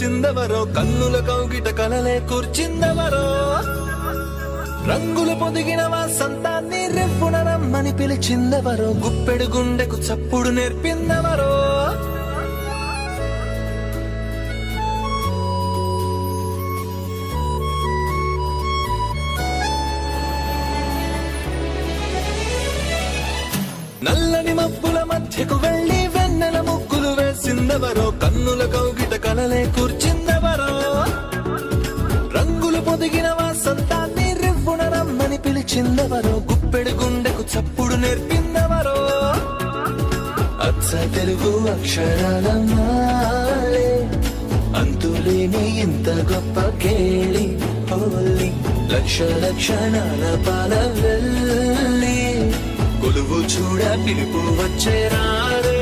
వేసిందెవరో, కన్నుల కౌగిట కలలే కూర్చిందెవరో, రంగులు పొదిగిన వాసంతాన్ని రెప్పున రమ్మని పిలిచిందెవరో, గుప్పెడు గుండెకు చప్పుడు నేర్పిందెవరో. నల్లని మబ్బుల మధ్యకు వెళ్లి వెన్నెల ముగ్గులు వేసిందెవరో, కన్నుల కౌగిట కలలే కూర్చిందెవరో, రంగులు పొదిగిన వాసంతాన్ని రివ్వున రమ్మని పిలిచిందెవరో, గుప్పెడు గుండెకు చప్పుడు నేర్పిందెవరో. అచ్చ తెలుగు అక్షరాల మాలే, అంతులేని ఇంత గొప్ప కేళి హోలీ, లక్ష లక్షణాల పాల వెళ్ళి కొలువు చూడ పిలుపు వచ్చే రారే.